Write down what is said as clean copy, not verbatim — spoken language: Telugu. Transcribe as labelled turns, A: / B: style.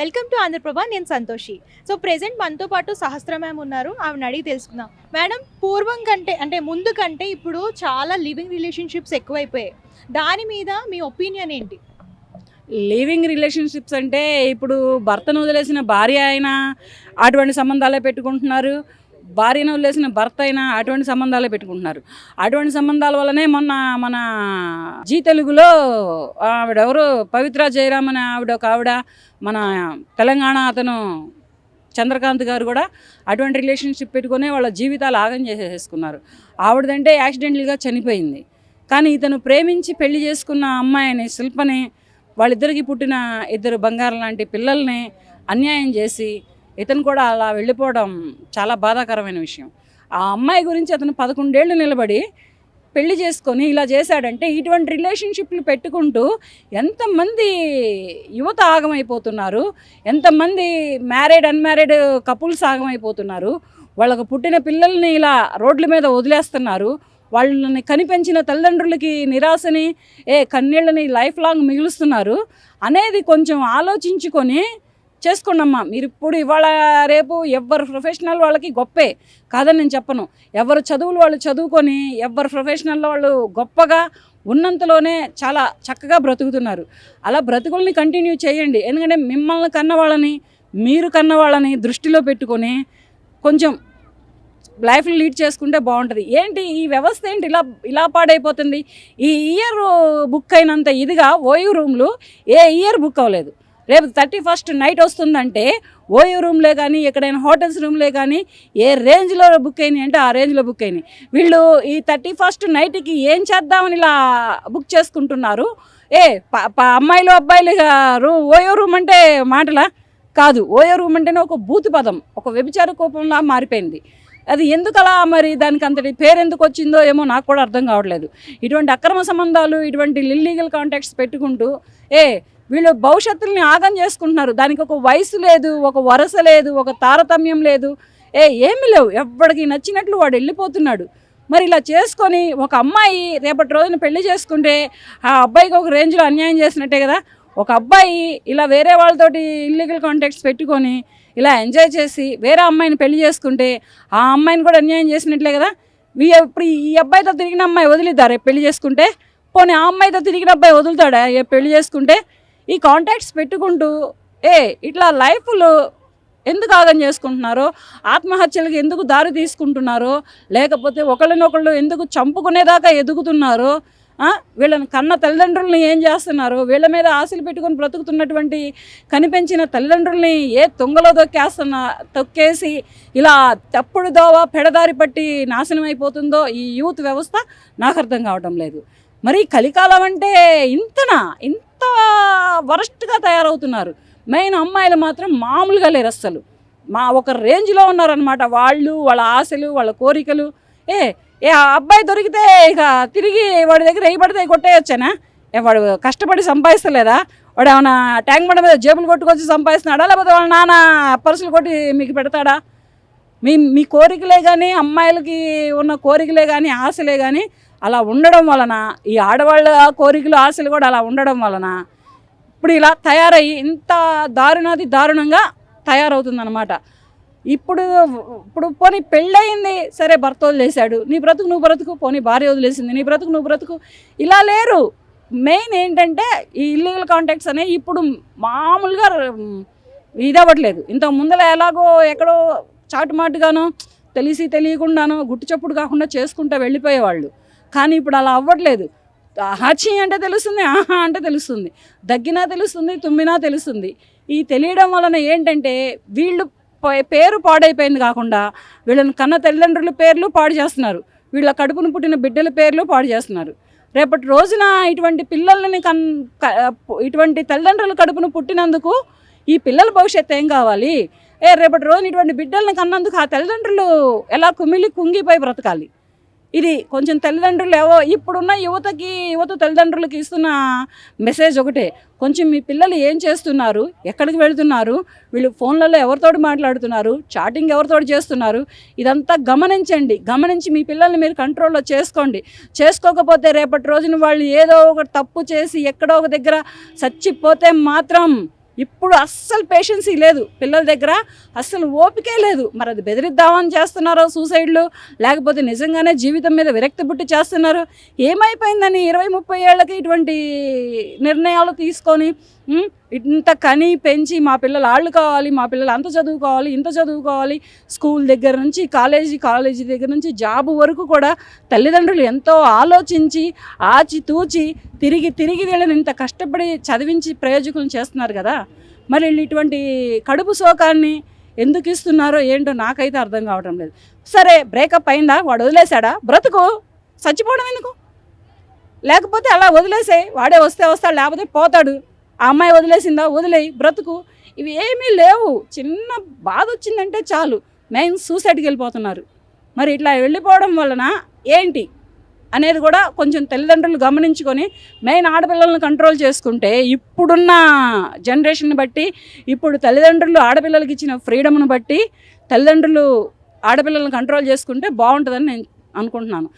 A: Welcome to Andhraprabha. నేను సంతోషి. సో ప్రెజెంట్ మనతో పాటు సహస్ర మ్యామ్ ఉన్నారు. ఆవిడని అడిగి తెలుసుకుందాం. మేడం, పూర్వం కంటే అంటే ముందు కంటే ఇప్పుడు చాలా లివింగ్ రిలేషన్షిప్స్ ఎక్కువైపోయాయి. దాని మీద మీ ఒపీనియన్ ఏంటి?
B: లివింగ్ రిలేషన్షిప్స్ అంటే ఇప్పుడు భర్తను వదిలేసిన భార్య అయినా అటువంటి సంబంధాలే పెట్టుకుంటున్నారు, భార్యను వదిలేసిన భర్త అయినా అటువంటి సంబంధాలే పెట్టుకుంటున్నారు. అటువంటి సంబంధాల వల్లనే మొన్న మన జీ తెలుగులో ఆవిడెవరు పవిత్ర జయరామ్ అని ఆవిడ మన తెలంగాణ అతను చంద్రకాంత్ గారు కూడా అటువంటి రిలేషన్షిప్ పెట్టుకునే వాళ్ళ జీవితాలు ఆగం చేసేసుకున్నారు. ఆవిడదంటే యాక్సిడెంటల్గా చనిపోయింది. కానీ ఇతను ప్రేమించి పెళ్లి చేసుకున్న అమ్మాయిని శిల్పని, వాళ్ళిద్దరికి పుట్టిన 2 బంగారం లాంటి పిల్లల్ని అన్యాయం చేసి ఇతను కూడా అలా వెళ్ళిపోవడం చాలా బాధాకరమైన విషయం. ఆ అమ్మాయి గురించి అతను 11 ఏళ్ళు నిలబడి పెళ్లి చేసుకొని ఇలా చేశాడంటే ఇటువంటి రిలేషన్షిప్లు పెట్టుకుంటూ ఎంతమంది యువత ఆగమైపోతున్నారు, ఎంతమంది మ్యారీడ్ అన్మ్యారీడ్ కపుల్స్ ఆగమైపోతున్నారు. వాళ్ళకు పుట్టిన పిల్లల్ని ఇలా రోడ్ల మీద వదిలేస్తున్నారు. వాళ్ళని కనిపెంచిన తల్లిదండ్రులకి నిరాశని కన్నీళ్ళని లైఫ్ లాంగ్ మిగులుస్తున్నారు అనేది కొంచెం ఆలోచించుకొని చేసుకోండమ్మా. మీరు ఇప్పుడు ఇవాళ రేపు ఎవరు ప్రొఫెషనల్ వాళ్ళకి గొప్పే కాదని నేను చెప్పను. ఎవరు చదువులు వాళ్ళు చదువుకొని ఎవరు ప్రొఫెషనల్ వాళ్ళు గొప్పగా ఉన్నంతలోనే చాలా చక్కగా బ్రతుకుతున్నారు. అలా బ్రతుకుల్ని కంటిన్యూ చేయండి. ఎందుకంటే మిమ్మల్ని కన్నవాళ్ళని మీరు కన్నవాళ్ళని దృష్టిలో పెట్టుకొని కొంచెం లైఫ్ని లీడ్ చేసుకుంటే బాగుంటుంది. ఏంటి ఈ వ్యవస్థ ఏంటి ఇలా పాడైపోతుంది? ఈ ఇయర్ బుక్ అయినంత ఇదిగా ఓయూ రూమ్లు ఏ ఇయర్ బుక్ అవ్వలేదు. రేపు 31st నైట్ వస్తుందంటే ఓయూ రూమ్లే కానీ ఎక్కడైనా హోటల్స్ రూమ్లే కానీ ఏ రేంజ్లో బుక్ అయినాయి అంటే ఆ రేంజ్లో బుక్ అయినాయి. వీళ్ళు ఈ 31st నైట్కి ఏం చేద్దామని ఇలా బుక్ చేసుకుంటున్నారు. అమ్మాయిలు అబ్బాయిలు ఓయూ రూమ్ అంటే మాటలా కాదు. ఓయూ రూమ్ అంటేనే ఒక బూతు పదం, ఒక వ్యభిచార కోపంలా మారిపోయింది. అది ఎందుకలా మరి దానికి అంతటి పేరు ఎందుకు వచ్చిందో ఏమో నాకు కూడా అర్థం కావట్లేదు. ఇటువంటి అక్రమ సంబంధాలు, ఇటువంటి ఇల్లీగల్ కాంటాక్ట్స్ పెట్టుకుంటూ వీళ్ళు భవిష్యత్తుల్ని ఆగం చేసుకుంటున్నారు. దానికి ఒక వయసు లేదు, ఒక వరస లేదు, ఒక తారతమ్యం లేదు, ఏమీ లేవు. ఎవరికి నచ్చినట్లు వాడు వెళ్ళిపోతున్నాడు. మరి ఇలా చేసుకొని ఒక అమ్మాయి రేపటి రోజున పెళ్లి చేసుకుంటే ఆ అబ్బాయికి ఒక రేంజ్లో అన్యాయం చేసినట్టే కదా. ఒక అబ్బాయి ఇలా వేరే వాళ్ళతోటి ఇల్లీగల్ కాంటాక్ట్స్ పెట్టుకొని ఇలా ఎంజాయ్ చేసి వేరే అమ్మాయిని పెళ్లి చేసుకుంటే ఆ అమ్మాయిని కూడా అన్యాయం చేసినట్లే కదా. ఇప్పుడు ఈ అబ్బాయితో తిరిగిన అమ్మాయి వదిలిద్దారే పెళ్లి చేసుకుంటే? పోనీ ఆ అమ్మాయితో తిరిగిన అబ్బాయి వదులుతాడా పెళ్లి చేసుకుంటే? ఈ కాంటాక్ట్స్ పెట్టుకుంటూ ఇట్లా లైఫ్లు ఎందుకు ఆగం చేసుకుంటున్నారో, ఆత్మహత్యలకు ఎందుకు దారి తీసుకుంటున్నారో, లేకపోతే ఒకళ్ళనొకళ్ళు ఎందుకు చంపుకునేదాకా ఎదుగుతున్నారో, వీళ్ళని కన్న తల్లిదండ్రులని ఏం చేస్తున్నారు, వీళ్ళ మీద ఆశలు పెట్టుకొని బ్రతుకుతున్నటువంటి కనిపెంచిన తల్లిదండ్రుల్ని తుంగలో తొక్కేసి ఇలా తప్పుడు దోవ పెడదారి పట్టి నాశనం అయిపోతుందో ఈ యూత్ వ్యవస్థ నాకు అర్థం కావటం లేదు. మరి కలికాలం అంటే ఇంత వరస్ట్గా తయారవుతున్నారు. మెయిన్ అమ్మాయిలు మాత్రం మామూలుగా లేరు అస్సలు. ఒక రేంజ్లో ఉన్నారనమాట. వాళ్ళ ఆశలు, వాళ్ళ కోరికలు. ఆ అబ్బాయి దొరికితే ఇక తిరిగి వాడి దగ్గర పడితే కొట్టేయొచ్చానా? వాడు కష్టపడి సంపాదిస్తలేదా? వాడు ఏమైనా ట్యాంక్ బండ మీద జేబులు కొట్టుకొచ్చి సంపాదిస్తున్నాడా, లేకపోతే వాళ్ళ నాన్న పర్సులు కొట్టి మీకు పెడతాడా? మీ కోరికలే కానీ, అమ్మాయిలకి ఉన్న కోరికలే కానీ, ఆశలే కానీ అలా ఉండడం వలన, ఈ ఆడవాళ్ళ కోరికలు ఆశలు కూడా అలా ఉండడం వలన ఇప్పుడు ఇలా తయారయ్యి ఇంత దారుణంగా తయారవుతుందన్నమాట. ఇప్పుడు పోనీ పెళ్ళయింది, సరే భర్త వదిలేశాడు, నీ బ్రతుకు నువ్వు బ్రతుకు. పోనీ భార్య వదిలేసింది, నీ బ్రతుకు నువ్వు బ్రతుకు. ఇలా లేరు. మెయిన్ ఏంటంటే ఈ ఇల్లీగల్ కాంటాక్ట్స్ అనేవి ఇప్పుడు మామూలుగా ఇదవ్వట్లేదు. ఇంతకు ముందర ఎలాగో ఎక్కడో చాటుమాటుగానో తెలియకుండానో గుట్టు చప్పుడు కాకుండా చేసుకుంటూ వెళ్ళిపోయేవాళ్ళు. కానీ ఇప్పుడు అలా అవ్వట్లేదు. హచి అంటే తెలుస్తుంది, ఆహా అంటే తెలుస్తుంది, దగ్గినా తెలుస్తుంది, తుమ్మినా తెలుస్తుంది. ఈ తెలియడం వలన ఏంటంటే వీళ్ళు పేరు పాడైపోయింది కాకుండా వీళ్ళని కన్న తల్లిదండ్రుల పేర్లు పాడు చేస్తున్నారు, వీళ్ళ కడుపును పుట్టిన బిడ్డల పేర్లు పాడు చేస్తున్నారు. రేపటి రోజున ఇటువంటి పిల్లల్ని ఇటువంటి తల్లిదండ్రుల కడుపును పుట్టినందుకు ఈ పిల్లల భవిష్యత్తు ఏం కావాలి? రేపటి రోజున ఇటువంటి బిడ్డల్ని కన్నందుకు ఆ తల్లిదండ్రులు ఎలా కుంగిపోయి బ్రతకాలి? ఇది కొంచెం తల్లిదండ్రులు ఇప్పుడున్న యువత తల్లిదండ్రులకి ఇస్తున్న మెసేజ్ ఒకటే, కొంచెం మీ పిల్లలు ఏం చేస్తున్నారు, ఎక్కడికి వెళుతున్నారు, వీళ్ళు ఫోన్లలో ఎవరితోటి మాట్లాడుతున్నారు, చాటింగ్ ఎవరితోటి చేస్తున్నారు, ఇదంతా గమనించి మీ పిల్లల్ని మీరు కంట్రోల్లో చేసుకోకపోతే రేపటి రోజున వాళ్ళు ఏదో ఒక తప్పు చేసి ఎక్కడో ఒక దగ్గర చచ్చిపోతే మాత్రం ఇప్పుడు అస్సలు పేషెన్సీ లేదు పిల్లల దగ్గర, అస్సలు ఓపికే లేదు. మరి అది బెదిరిద్దామని చేస్తున్నారో సూసైడ్లు, లేకపోతే నిజంగానే జీవితం మీద విరక్తి పుట్టి చేస్తున్నారు. ఏమైపోయిందని 20-30 ఏళ్ళకి ఇటువంటి నిర్ణయాలు తీసుకొని ఇంత కని పెంచి మా పిల్లలు ఆళ్ళు కావాలి, మా పిల్లలు అంత చదువుకోవాలి, ఇంత చదువుకోవాలి, స్కూల్ దగ్గర నుంచి కాలేజీ దగ్గర నుంచి జాబు వరకు కూడా తల్లిదండ్రులు ఎంతో ఆలోచించి ఆచితూచి తిరిగి వీళ్ళని ఇంత కష్టపడి చదివించి ప్రయోజకులను చేస్తున్నారు కదా. మరి వీళ్ళు ఇటువంటి కడుపు శోకాన్ని ఎందుకు ఇస్తున్నారో ఏంటో నాకైతే అర్థం కావటం లేదు. సరే బ్రేకప్ అయిందా, వాడు వదిలేశాడా, బ్రతుకు, చచ్చిపోవడం ఎందుకు? లేకపోతే అలా వదిలేసే, వాడే వస్తే వస్తాడు, లేకపోతే పోతాడు. ఆ అమ్మాయి వదిలేసిందా, వదిలేయి, బ్రతుకు. ఇవి ఏమీ లేవు. చిన్న బాధ వచ్చిందంటే చాలు మెయిన్ సూసైడ్కి వెళ్ళిపోతున్నారు. మరి ఇట్లా వెళ్ళిపోవడం వలన ఏంటి అనేది కూడా కొంచెం తల్లిదండ్రులు గమనించుకొని మెయిన్ ఆడపిల్లలను కంట్రోల్ చేసుకుంటే, ఇప్పుడున్న జనరేషన్ని బట్టి, ఇప్పుడు తల్లిదండ్రులు ఆడపిల్లలకి ఇచ్చిన ఫ్రీడమ్ను బట్టి తల్లిదండ్రులు ఆడపిల్లలను కంట్రోల్ చేసుకుంటే బాగుంటుందని నేను అనుకుంటున్నాను.